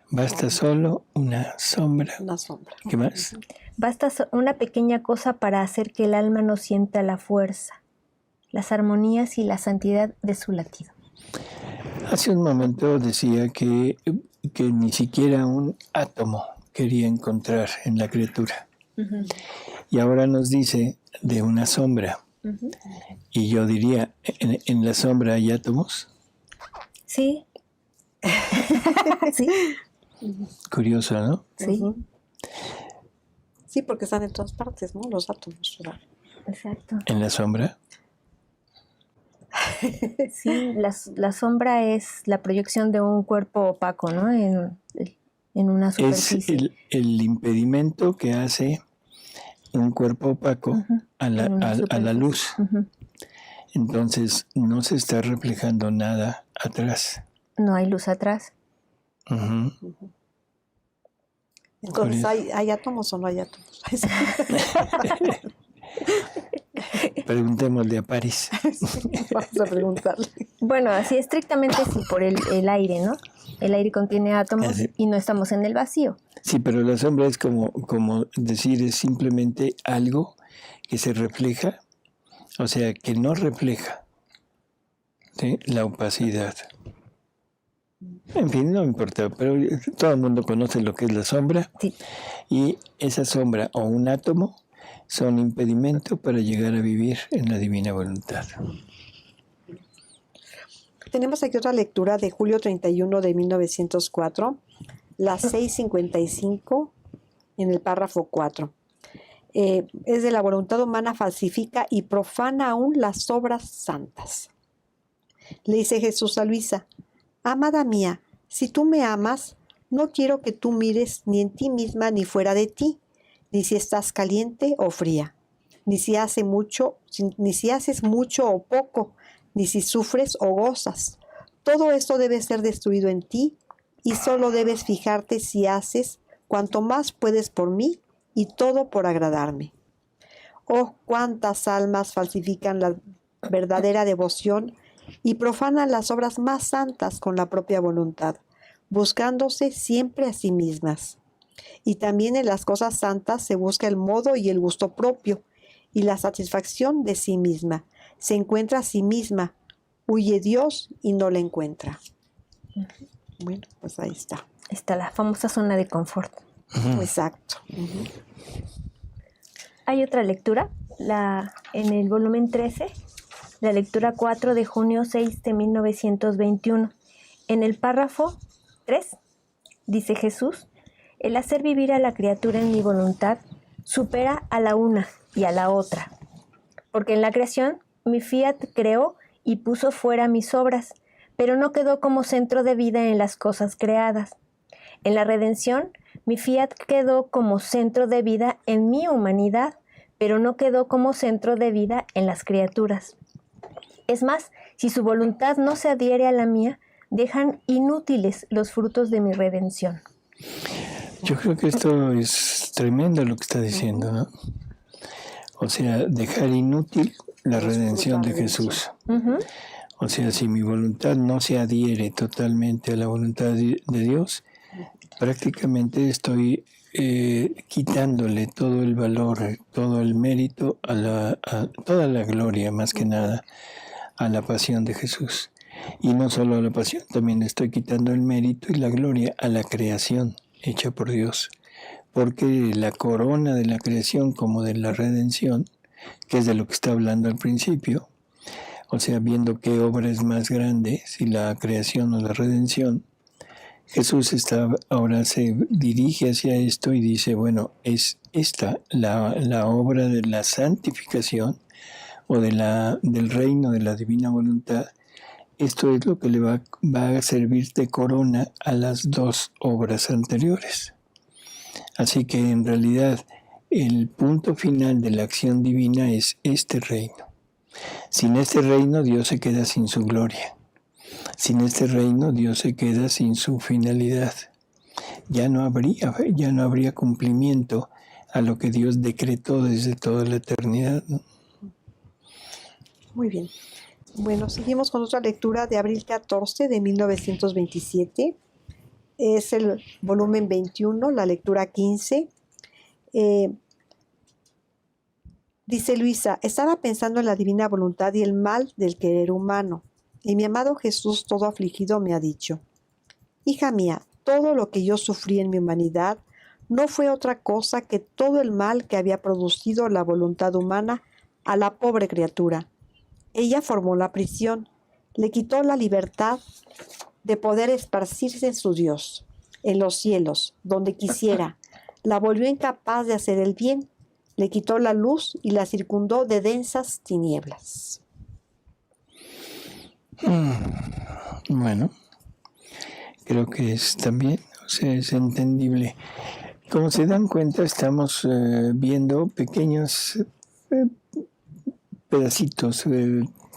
B: Basta solo una sombra.
C: Una sombra.
B: ¿Qué más?
A: Basta una pequeña cosa para hacer que el alma no sienta la fuerza, las armonías y la santidad de su latido.
B: Hace un momento decía que ni siquiera un átomo quería encontrar en la criatura. Y ahora nos dice de una sombra. Y yo diría, ¿en la sombra hay átomos?
A: Sí. Sí.
B: Curioso, ¿no?
A: Sí.
C: Sí, porque están en todas partes, ¿no? Los átomos, ¿verdad?
A: Exacto.
B: ¿En la sombra?
A: Sí, la sombra es la proyección de un cuerpo opaco, ¿no? En una superficie.
B: Es el impedimento que hace un cuerpo opaco a la luz. Entonces no se está reflejando nada atrás.
A: No hay luz atrás.
C: Entonces, ¿hay átomos o no hay átomos?
B: Preguntémosle a París.
C: Vamos a preguntarle.
A: Bueno, así estrictamente sí, por el aire, ¿no? El aire contiene átomos y no estamos en el vacío.
B: Sí, pero la sombra es como decir, es simplemente algo que se refleja, o sea, que no refleja, ¿sí? La opacidad. En fin, no me importa, pero todo el mundo conoce lo que es la sombra.
A: Sí.
B: Y esa sombra o un átomo son impedimento para llegar a vivir en la divina voluntad.
C: Tenemos aquí otra lectura de julio 31 de 1904, las 6:55, en el párrafo 4. Es de la voluntad humana falsifica y profana aún las obras santas. Le dice Jesús a Luisa, amada mía, si tú me amas, no quiero que tú mires ni en ti misma ni fuera de ti, ni si estás caliente o fría, ni si haces mucho o poco, ni si sufres o gozas. Todo esto debe ser destruido en ti y solo debes fijarte si haces cuanto más puedes por mí y todo por agradarme. Oh, cuántas almas falsifican la verdadera devoción y profanan las obras más santas con la propia voluntad, buscándose siempre a sí mismas. Y también en las cosas santas se busca el modo y el gusto propio, y la satisfacción de sí misma. Se encuentra a sí misma, huye Dios y no la encuentra. Bueno, pues ahí está.
A: Está la famosa zona de confort.
C: Exacto.
A: Hay otra lectura, en el volumen 13, la lectura 4 de junio 6 de 1921. En el párrafo 3, dice Jesús, el hacer vivir a la criatura en mi voluntad supera a la una y a la otra. Porque en la creación mi fiat creó y puso fuera mis obras, pero no quedó como centro de vida en las cosas creadas. En la redención mi fiat quedó como centro de vida en mi humanidad, pero no quedó como centro de vida en las criaturas. Es más, si su voluntad no se adhiere a la mía, dejan inútiles los frutos de mi redención.
B: Yo creo que esto es tremendo lo que está diciendo, ¿no? O sea, dejar inútil la redención de Jesús. O sea, si mi voluntad no se adhiere totalmente a la voluntad de Dios, prácticamente estoy quitándole todo el valor, todo el mérito, a toda la gloria, más que nada, a la pasión de Jesús. Y no solo a la pasión, también le estoy quitando el mérito y la gloria a la creación hecha por Dios. Porque la corona de la creación como de la redención, que es de lo que está hablando al principio, o sea, viendo qué obra es más grande, si la creación o la redención, Jesús ahora se dirige hacia esto y dice, bueno, es esta la obra de la santificación o del reino de la divina voluntad. Esto es lo que le va a servir de corona a las dos obras anteriores. Así que en realidad el punto final de la acción divina es este reino. Sin este reino Dios se queda sin su gloria. Sin este reino Dios se queda sin su finalidad. Ya no habría cumplimiento a lo que Dios decretó desde toda la eternidad, ¿no?
C: Muy bien. Bueno, seguimos con otra lectura de abril 14 de 1927. Es el volumen 21, la lectura 15. Dice Luisa, estaba pensando en la divina voluntad y el mal del querer humano. Y mi amado Jesús, todo afligido, me ha dicho, hija mía, todo lo que yo sufrí en mi humanidad no fue otra cosa que todo el mal que había producido la voluntad humana a la pobre criatura. Ella formó la prisión, le quitó la libertad de poder esparcirse en su Dios, en los cielos, donde quisiera, la volvió incapaz de hacer el bien, le quitó la luz y la circundó de densas tinieblas.
B: Bueno, creo que es también, o sea, es entendible. Como se dan cuenta, estamos viendo pequeños pedacitos,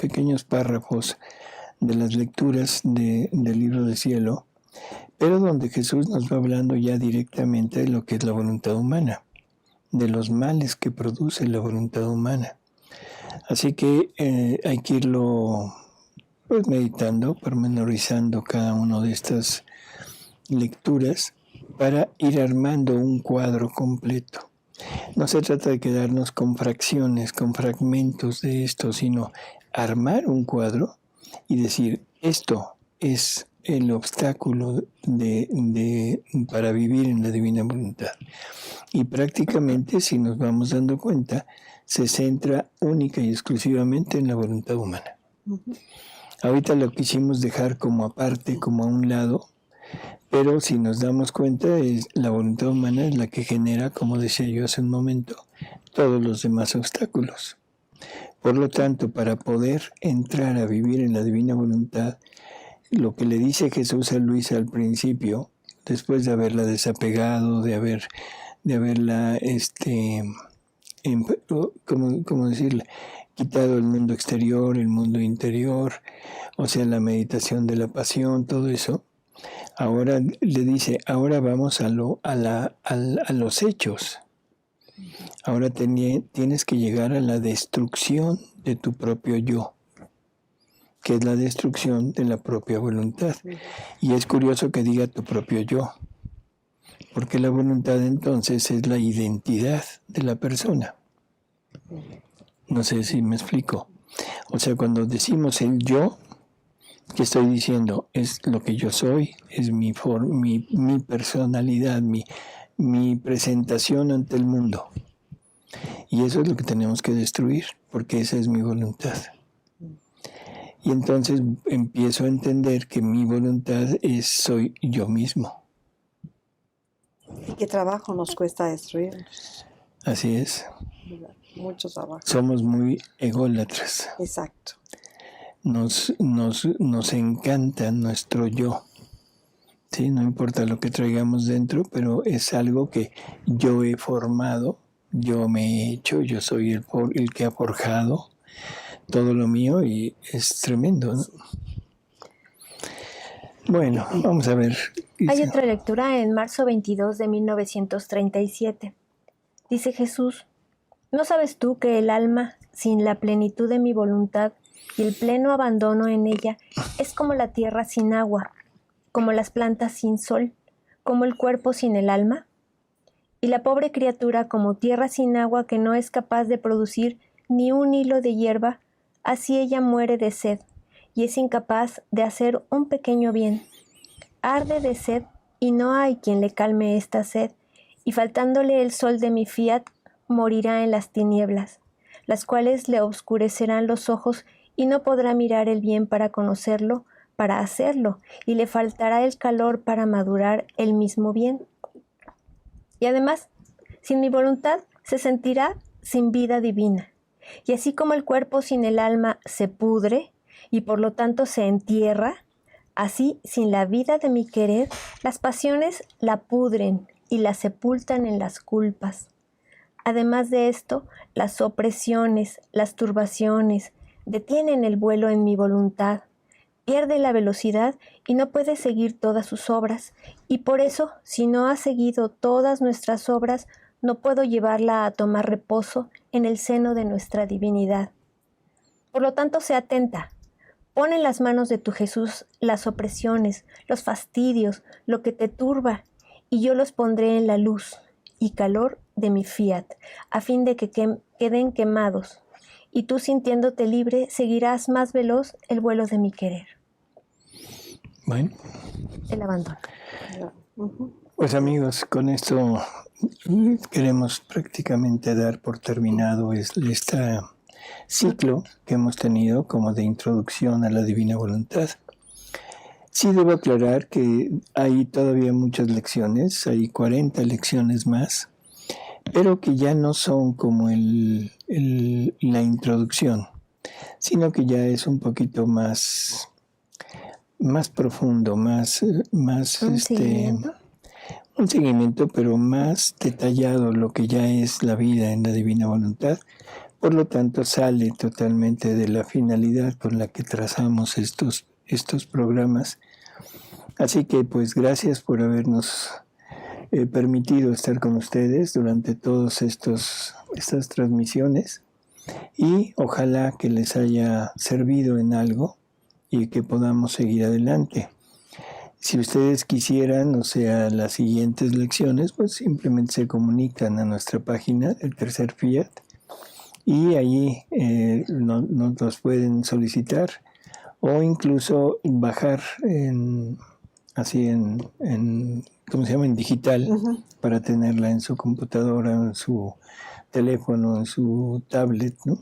B: pequeños párrafos de las lecturas del libro del cielo, pero donde Jesús nos va hablando ya directamente de lo que es la voluntad humana, de los males que produce la voluntad humana. Así que hay que irlo pues meditando, pormenorizando cada una de estas lecturas para ir armando un cuadro completo. No se trata de quedarnos con fracciones, con fragmentos de esto, sino armar un cuadro y decir, esto es el obstáculo para vivir en la divina voluntad. Y prácticamente, si nos vamos dando cuenta, se centra única y exclusivamente en la voluntad humana. Ahorita lo quisimos dejar como aparte, como a un lado, pero si nos damos cuenta, la voluntad humana es la que genera, como decía yo hace un momento, todos los demás obstáculos. Por lo tanto, para poder entrar a vivir en la divina voluntad, lo que le dice Jesús a Luisa al principio, después de haberla desapegado, de haberla, ¿cómo decirle? Quitado el mundo exterior, el mundo interior, o sea, la meditación de la pasión, todo eso. Ahora le dice, ahora vamos a los hechos. Ahora tienes que llegar a la destrucción de tu propio yo, que es la destrucción de la propia voluntad. Y es curioso que diga tu propio yo, porque la voluntad entonces es la identidad de la persona. No sé si me explico. O sea, cuando decimos el yo, ¿qué estoy diciendo? Es lo que yo soy, es mi personalidad, mi presentación ante el mundo. Y eso es lo que tenemos que destruir, porque esa es mi voluntad. Y entonces empiezo a entender que mi voluntad soy yo mismo.
C: ¿Y qué trabajo nos cuesta destruirnos?
B: Así es.
C: Mucho trabajo.
B: Somos muy ególatras.
C: Exacto.
B: Nos encanta nuestro yo. ¿Sí? No importa lo que traigamos dentro, pero es algo que yo he formado, yo me he hecho, yo soy el que ha forjado todo lo mío y es tremendo, ¿no? Bueno, vamos a ver.
A: Hay otra lectura en marzo 22 de 1937. Dice Jesús, ¿no sabes tú que el alma, sin la plenitud de mi voluntad y el pleno abandono en ella, es como la tierra sin agua, como las plantas sin sol, como el cuerpo sin el alma? y la pobre criatura como tierra sin agua que no es capaz de producir ni un hilo de hierba, así ella muere de sed, y es incapaz de hacer un pequeño bien. Arde de sed, y no hay quien le calme esta sed, y faltándole el sol de mi fiat, morirá en las tinieblas, las cuales le obscurecerán los ojos, y no podrá mirar el bien para conocerlo, para hacerlo, y le faltará el calor para madurar el mismo bien. Y además, sin mi voluntad, se sentirá sin vida divina. Y así como el cuerpo sin el alma se pudre, y por lo tanto se entierra, así sin la vida de mi querer, las pasiones la pudren y la sepultan en las culpas. Además de esto, las opresiones, las turbaciones, detienen el vuelo en mi voluntad, pierde la velocidad y no puede seguir todas sus obras, y por eso, si no ha seguido todas nuestras obras, no puedo llevarla a tomar reposo en el seno de nuestra divinidad. Por lo tanto, sé atenta. Pon en las manos de tu Jesús las opresiones, los fastidios, lo que te turba, y yo los pondré en la luz y calor de mi fiat, a fin de que queden quemados, y tú, sintiéndote libre, seguirás más veloz el vuelo de mi querer.
B: Bueno.
A: El abandono.
B: Pues amigos, con esto queremos prácticamente dar por terminado este ciclo que hemos tenido como de introducción a la divina voluntad. Sí debo aclarar que hay todavía muchas lecciones, hay 40 lecciones más, pero que ya no son como la introducción, sino que ya es un poquito más profundo, más un seguimiento, pero más detallado lo que ya es la vida en la divina voluntad. Por lo tanto, sale totalmente de la finalidad con la que trazamos estos programas. Así que, pues, gracias por habernos permitido estar con ustedes durante todas estas transmisiones, y ojalá que les haya servido en algo y que podamos seguir adelante. Si ustedes quisieran, o sea, las siguientes lecciones, pues simplemente se comunican a nuestra página del Tercer Fiat, y allí nos los pueden solicitar, o incluso bajar ¿cómo se llama? En digital, para tenerla en su computadora, en su teléfono, en su tablet, ¿no?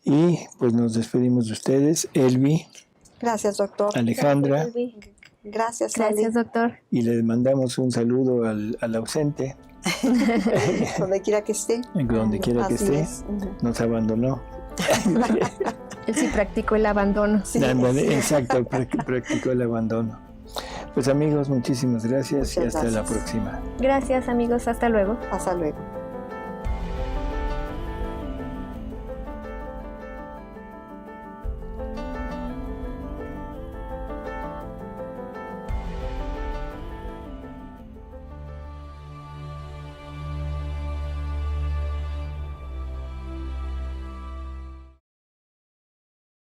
B: Y pues nos despedimos de ustedes. Elvi.
C: Gracias, doctor.
B: Alejandra.
C: Gracias,
A: doctor.
B: Y les mandamos un saludo al ausente.
C: Donde quiera que esté.
B: Donde quiera que esté. Nos abandonó.
A: Él sí practicó el abandono.
C: Sí,
B: exacto, practicó el abandono. Pues amigos, muchísimas gracias y hasta la próxima.
A: Gracias amigos, hasta luego.
C: Hasta luego.